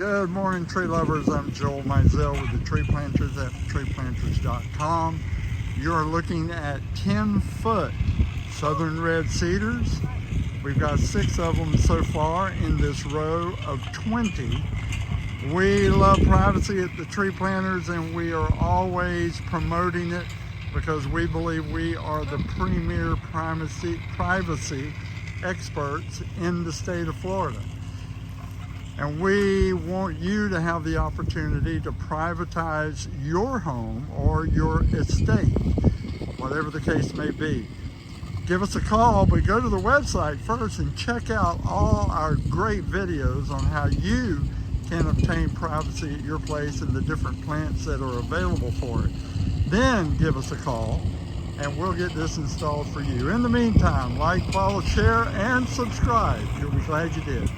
Good morning, tree lovers. I'm Joel Mizell with the Tree Planters at treeplanters.com. You're looking at 10-foot Southern Red Cedars. We've got 6 of them so far in this row of 20. We love privacy at the Tree Planters, and we are always promoting it because we believe we are the premier privacy experts in the state of Florida. And we want you to have the opportunity to privatize your home or your estate, whatever the case may be. Give us a call, but go to the website first and check out all our great videos on how you can obtain privacy at your place and the different plants that are available for it. Then give us a call and we'll get this installed for you. In the meantime, like, follow, share, and subscribe. You'll be glad you did.